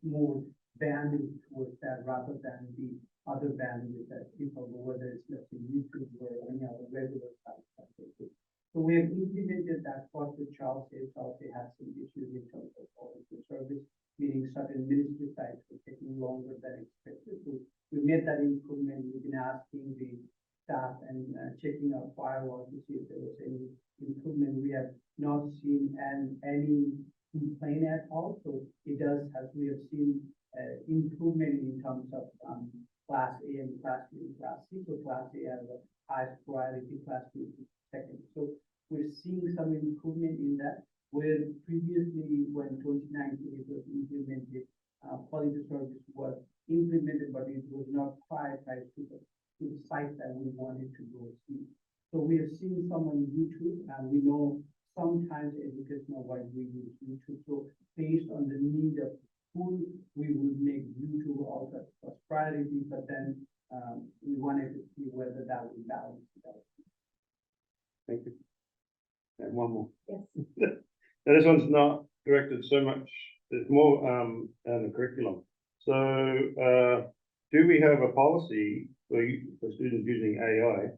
more bandwidth towards that rather than the other bandwidth that people, whether it's let's say YouTube or any other regular sites that they do. So we have implemented that for the Chelsea. Chelsea has some issues in terms of quality service, meaning certain ministry sites were taking longer than expected. So we made that improvement. We've been asking the staff and checking our firewall to see if there was any improvement. We have not seen any complaint at all. So it does, as we have seen, improvement in terms of class A and class B and class C. So class A has the highest priority, class B is second. So we're seeing some improvement in that, where previously when 2019 it was implemented, quality service was implemented, but it was not prioritized to the site that we wanted to go see. So we have seen some on YouTube, and we know sometimes educational wise we use YouTube. So based on the need of school, we would make YouTube also as priority, but then we wanted to see whether that would balance it out. Thank you. And one more. Yes. Now, this one's not directed so much there's more, in the curriculum. So, do we have a policy for students using AI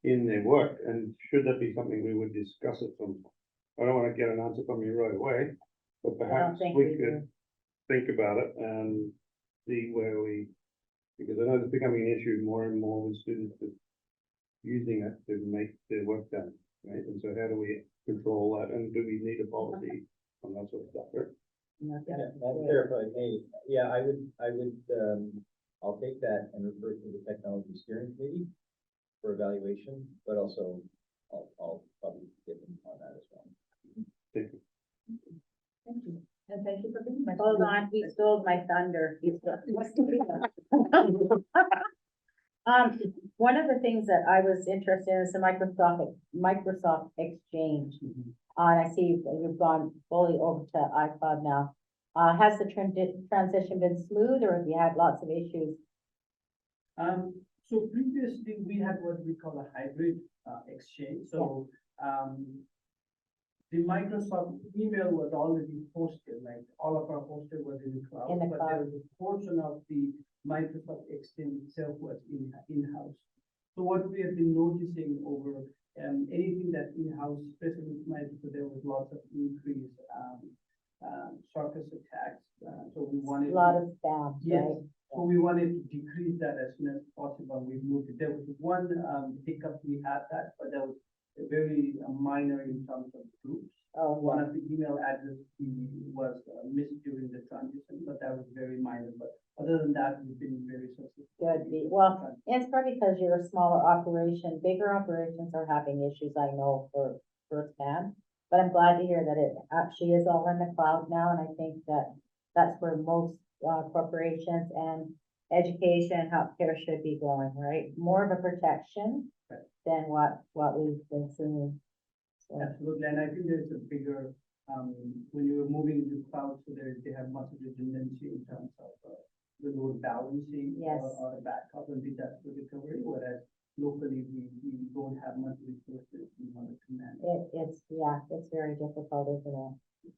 in their work? And should that be something we would discuss at some point? I don't want to get an answer from you right away, but perhaps think we we could think about it and see where because I know it's becoming an issue more and more with students using it to make their work done, right? And so how do we control that? And do we need a policy on that sort of stuff, right? Yeah, Madam Chair, if I may, yeah, I would, I'll take that and refer to the technology steering committee for evaluation, but also I'll probably get them on that as well. Thank you. Thank you. And thank you for being my. Hold on, he stole my thunder. One of the things that I was interested in is the Microsoft Exchange. And I see you've gone fully over to iCloud now. Has the transition been smooth, or have you had lots of issues? So previously we had what we call a hybrid exchange. So the Microsoft email was already posted, like all of our posted was in the cloud. In the but cloud. there was a portion of the Microsoft Exchange itself was in-house. So what we have been noticing over anything that's in-house, especially with Microsoft, there was lots of increased circus attacks. So we wanted. A lot of spam, Yes, right? so we wanted to decrease that as soon as possible. We moved it. There was one hiccup we had that, but that was very minor in terms of groups. Oh, One of the email address was missed during the transition, but that was very minor. But other than that, we've been very successful. good. Well, it's probably because you're a smaller operation. Bigger operations are having issues, I know, for firsthand. But I'm glad to hear that it actually is all in the cloud now, and I think that that's where most corporations and education, healthcare should be going, right? More of a protection than what we've been seeing. So, Absolutely, and I think there's a bigger, when you're moving to cloud, so they have much redundancy in terms of the load balancing Yes. or the backup and disaster recovery, whereas locally we don't have much resources in order to manage. it's very difficult, isn't it?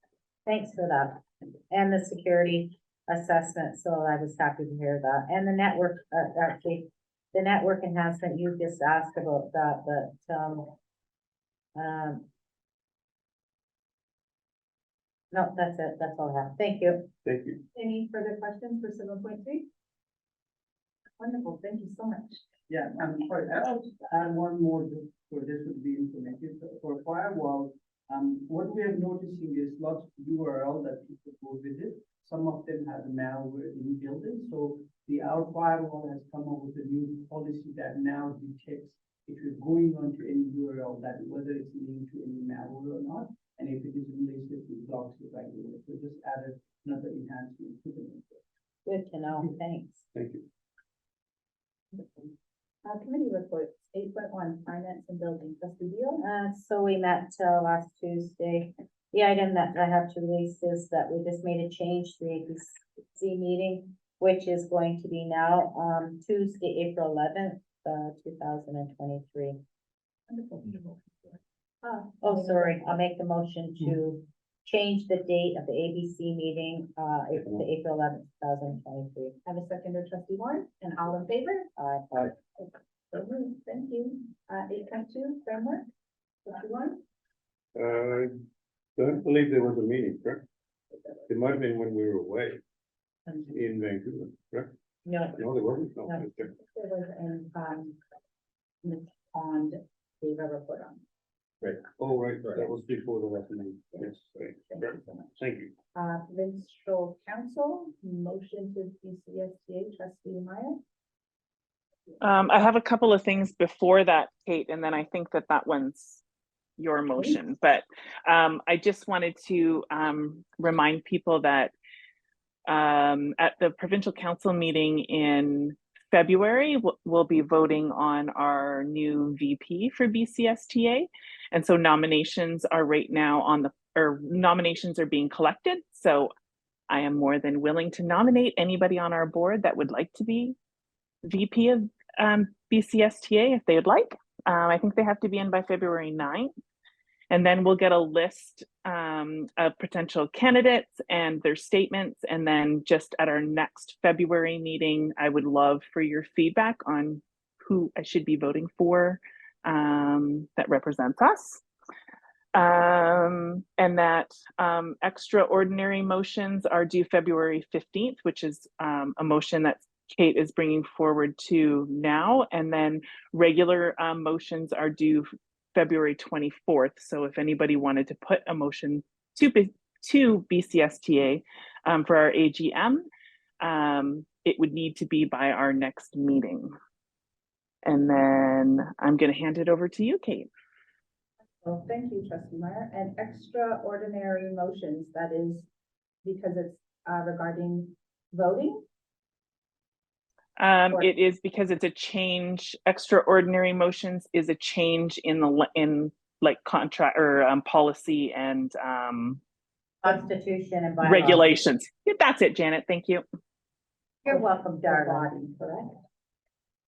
Thanks for that. And the security assessment, so I was happy to hear that. And the network, actually, the network enhancement, you just asked about that, but, no, that's it. That's all I have. Thank you. Thank you. Any further questions for 7.3? Wonderful, thank you so much. Yeah, I'm sorry, I'll just add one more for this would be implemented. For firewall, what we are noticing is lots of URL that people go visit. Some of them have malware in building, so our firewall has come up with a new policy that now detects if you're going onto any URL, that whether it's linked to any malware or not, and if it is related, it blocks it right away. So just added another enhancement to the network. Good to know. Thanks. Thank you. Committee reports, 8.1, finance and building, trustee Deal. So we met last Tuesday. The item that I have to release is that we just made a change to the ABC meeting, which is going to be now Tuesday, April 11th, 2023. Oh, sorry, I'll make the motion to change the date of the ABC meeting to April 11th, 2023. Have a seconder, trustee Warren, and all in favor? Aye. So moved. Thank you. 8.2, framework, trustee Warren. Don't believe there was a meeting, correct? It might have been when we were away in Vancouver, correct? No, No, there wasn't. No, No. okay. There was an, Ms. Pond gave a report on. Right. Oh, right, that was before the last meeting. Yes, right. Thank you so much. Thank you. Provincial Council, motion to BCSTA, trustee Meyer. I have a couple of things before that, Kate, and then I think that one's your motion, but I just wanted to remind people that at the provincial council meeting in February, we'll be voting on our new VP for BCSTA. And so nominations are right now nominations are being collected. So I am more than willing to nominate anybody on our board that would like to be VP of BCSTA if they would like. I think they have to be in by February 9th. And then we'll get a list of potential candidates and their statements. And then just at our next February meeting, I would love for your feedback on who I should be voting for that represents us. And that extraordinary motions are due February 15th, which is a motion that Kate is bringing forward to now. And then regular motions are due February 24th. So if anybody wanted to put a motion to BCSTA for our AGM, it would need to be by our next meeting. And then I'm going to hand it over to you, Kate. Well, thank you, Trustee Meyer. And extraordinary motions, that is because it's regarding voting? It is because it's a change. Extraordinary motions is a change in like contract or policy and Constitution and bylaws. regulations. Yeah, that's it, Janet. Thank you. You're welcome, The darling. body, correct?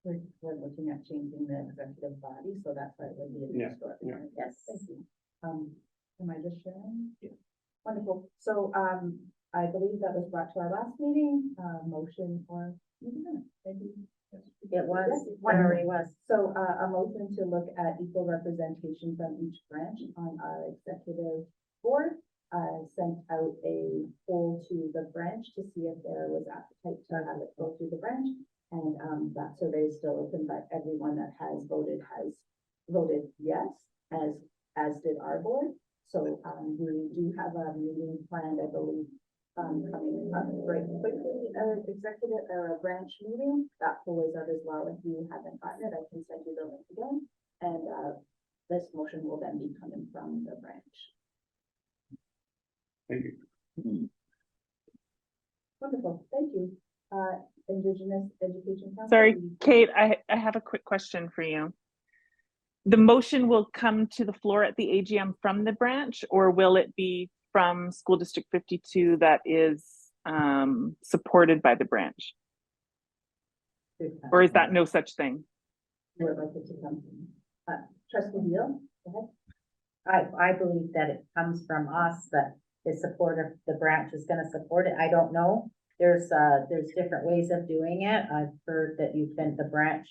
We're looking at changing the executive body, so that's why it would be an Yeah, extraordinary. Yes. Thank you. Am I just sharing? Yeah. Wonderful. So, I believe that was brought to our last meeting, motion for, maybe. It was, Yes, it already was. So, a motion to look at equal representation from each branch on our executive board. Sent out a poll to the branch to see if there was appetite to have it go through the branch. And, that survey is still open, but everyone that has voted yes, as did our board. So, we do have a meeting planned, I believe, coming up very quickly, executive or a branch meeting. That poll is out as well. If you haven't gotten it, I can send you the link again. And, this motion will then be coming from the branch. Thank you. Wonderful, thank you. Indigenous Education Council. Sorry, Kate, I have a quick question for you. The motion will come to the floor at the AGM from the branch, or will it be from School District 52 that is supported by the branch? Or is that no such thing? Would like it to come. Trustee Deal, go ahead. I believe that it comes from us, that the support of the branch is gonna support it. I don't know. There's different ways of doing it. I've heard that you can, the branch,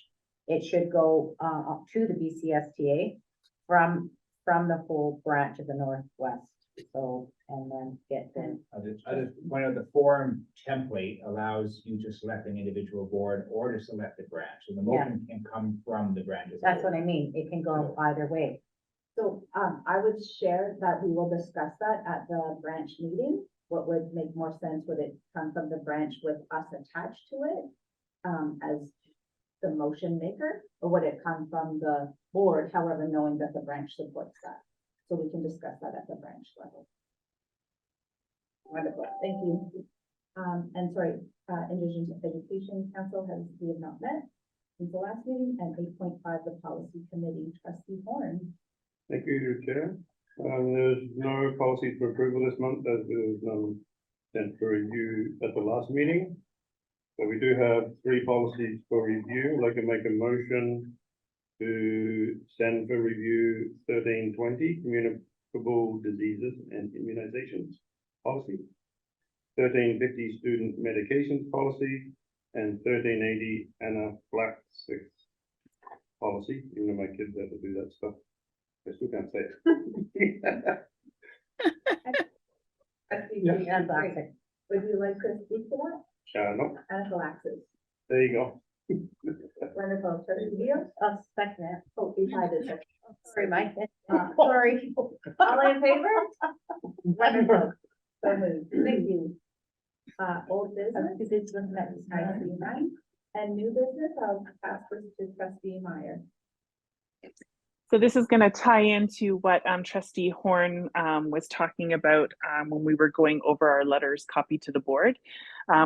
it should go up to the BCSTA from the whole branch of the Northwest. So, and then get the. I'll just point out the forum template allows you to select an individual board or to select a branch, and the motion can come from the branch. That's what I mean. It can go either way. So, I would share that we will discuss that at the branch meeting. What would make more sense? Would it come from the branch with us attached to it, as the motion maker? Or would it come from the board, however, knowing that the branch supports that? So we can discuss that at the branch level. Wonderful, thank you. And sorry, Indigenous Education Council we have not met since the last meeting, and 8.5, the policy committee, Trustee Horn. Thank you, Chair. There's no policies for approval this month, as there was none sent for review at the last meeting. So we do have 3 policies for review. I'd like to make a motion to send for review 1320, communicable diseases and immunizations policy, 1350, student medications policy, and 1380, anaphylaxis policy. Even though my kids have to do that stuff, I still can't say it. Anaphylaxis. Would you like to speak to that? No, Anaphylaxis. there you go. Wonderful. Trustee Deal? I'll second it. Oh, behind it. Sorry, Mike. Sorry. All in favor? Wonderful. So moved. Thank you. Old business. I see none. And new business, I'll pass this to Trustee Meyer. So this is going to tie into what Trustee Horn was talking about when we were going over our letters copied to the board.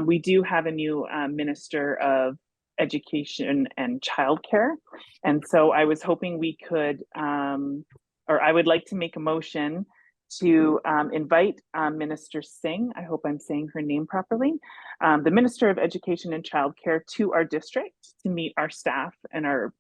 We do have a new Minister of Education and Childcare. And so I was hoping we could, or I would like to make a motion to invite Minister Singh, I hope I'm saying her name properly, the Minister of Education and Childcare, to our district to meet our staff and our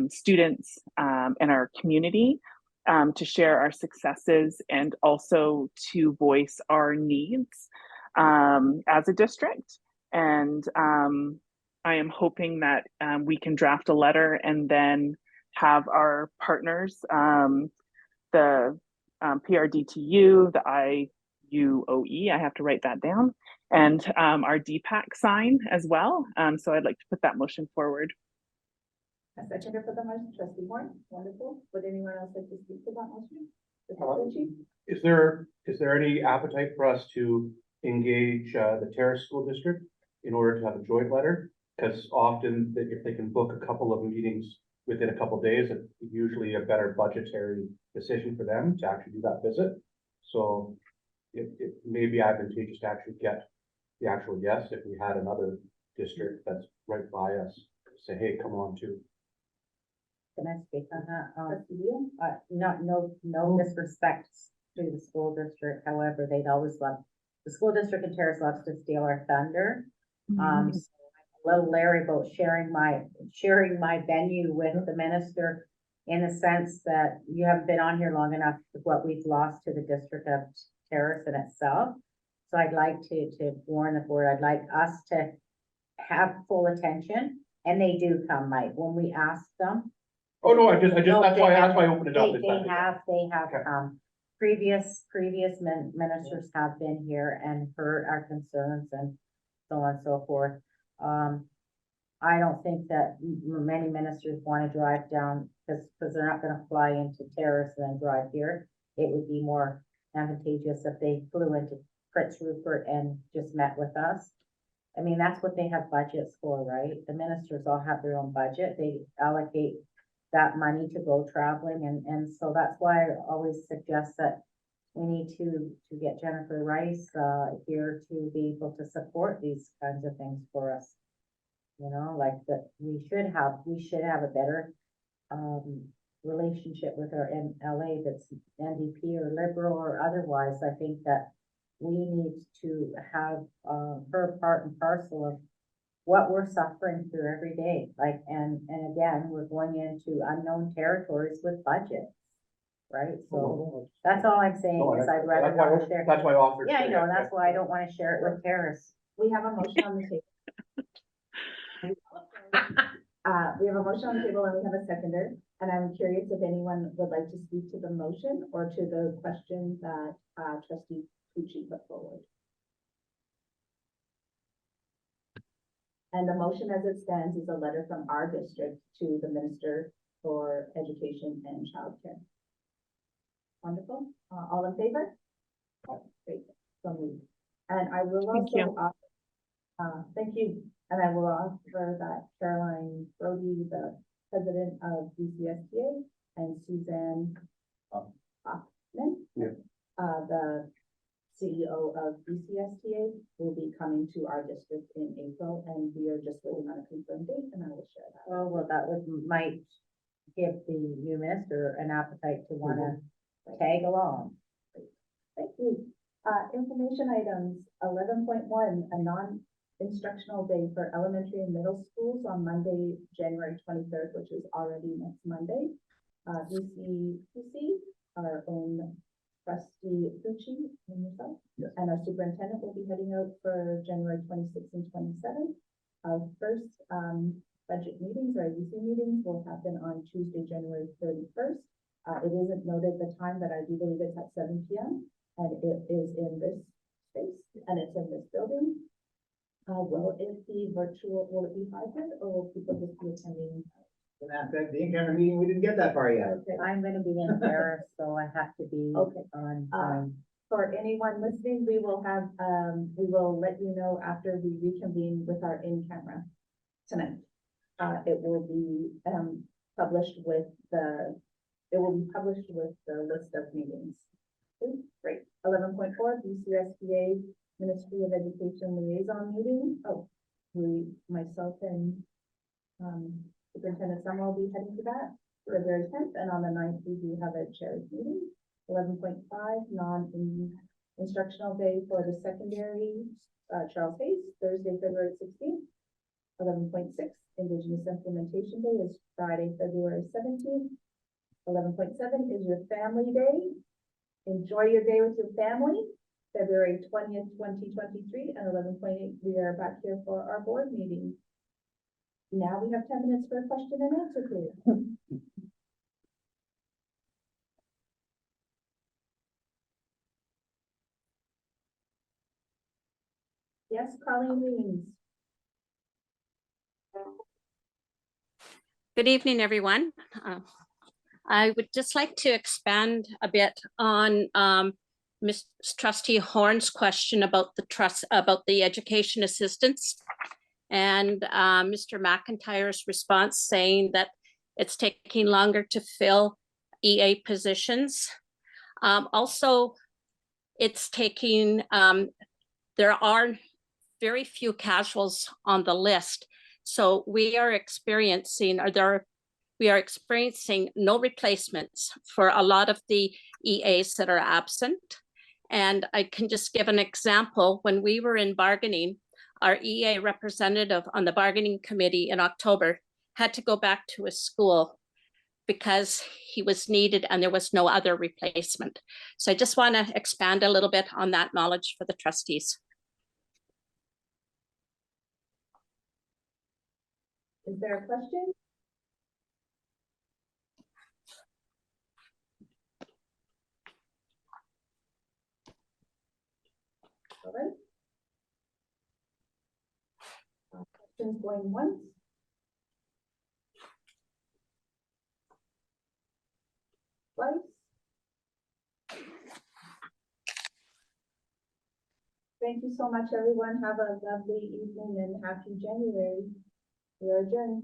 students and our community to share our successes and also to voice our needs as a district. And I am hoping that we can draft a letter and then have our partners, the PRDTU, the IUOE, I have to write that down, and our DPAC sign as well. So I'd like to put that motion forward. A seconder for the motion, trustee Moore, wonderful. Would anyone else like to speak to that motion? Trustee Tucci? Is there any appetite for us to engage the Terrace School District in order to have a joint letter? Because often if they can book a couple of meetings within a couple of days, it's usually a better budgetary decision for them to actually do that visit. So it may be advantageous to actually get the actual yes if we had another district that's right by us, say, hey, come on too. Can I speak on that? Trustee Leo? No disrespect to the school district, however, they'd always love, the school district in Terrace loves to steal our thunder. So I'm a little leery about sharing my venue with the minister in the sense that you haven't been on here long enough with what we've lost to the district of Terrace in itself. So I'd like to warn the board, I'd like us to have full attention, and they do come, Mike, when we ask them. Oh, no, that's why I opened it up. They have Okay. come. Previous ministers have been here and heard our concerns and so on and so forth. I don't think that many ministers want to drive down because they're not going to fly into Terrace and then drive here. It would be more advantageous if they flew into Prince Rupert and just met with us. I mean, that's what they have budgets for, right? The ministers all have their own budget. They allocate that money to go traveling, and so that's why I always suggest that we need to get Jennifer Rice here to be able to support these kinds of things for us. You know, like that we should have a better relationship with our MLA that's NDP or Liberal or otherwise. I think that we need to have her part and parcel of what we're suffering through every day. Like, and again, we're going into unknown territories with budgets, right? So that's all I'm saying is I'd rather not share. That's why I offered. Yeah, I know, that's why I don't want to share it with Terrace. We have a motion on the table. We have a motion on the table and we have a seconder, and I'm curious if anyone would like to speak to the motion or to the question that trustee Tucci put forward. And the motion as it stands is a letter from our district to the Minister for Education and Childcare. Wonderful. All in favor? Great. So moved. And I will also offer, thank you. And I will offer that Caroline Brody, the president of BCSTA, and Suzanne Hoffman, the CEO of BCSTA, will be coming to our district in April, and we are just waiting on a confirmed date, and I will share that. Oh, well, that might give the new minister an appetite to want to tag along. Thank you. Information items, 11.1, a non-instructional day for elementary and middle schools on Monday, January 23rd, which is already next Monday. BCPC, our own trustee Tucci and yourself, and our superintendent will be heading out for January 26th and 27th. Our first budget meetings, or ABC meetings, will happen on Tuesday, January 31st. It isn't noted the time, but I do believe it's at 7 p.m. and it is in this space and it's in this building. Will it be virtual? Will it be hybrid, or will people just be attending? The in-camera meeting, we didn't get that far yet. Okay. I'm going to be in Paris, so I have to be Okay. on. For anyone listening, we will have, we will let you know after we reconvene with our in-camera tonight. It will be published with the list of meetings. Okay, great. 11.4, BCSBA Ministry of Education Liaison Meeting. Oh, myself and Superintendent Summer will be heading to that for February 10th, and on the 9th, we do have a chairs meeting. 11.5, non-instructional day for the secondary, Charles Hayes, Thursday, February 16th. 11.6, Indigenous Implementation Day is Friday, February 17th. 11.7 is your family day. Enjoy your day with your family. February 20th, 2023, and 11.8, we are back here for our board meeting. Now we have 10 minutes for a question and answer period. Yes, Colleen Weems. Good evening, everyone. I would just like to expand a bit on Ms. Trustee Horn's question about the education assistants, and Mr. McIntyre's response saying that it's taking longer to fill EA positions. Also, it's taking, there are very few casuals on the list. So we are experiencing no replacements for a lot of the EAs that are absent. And I can just give an example. When we were in bargaining, our EA representative on the bargaining committee in October had to go back to his school because he was needed and there was no other replacement. So I just want to expand a little bit on that knowledge for the trustees. Is there a question? All right. Questions going once? Twice? Thank you so much, everyone. Have a lovely evening and happy January. We are adjourned.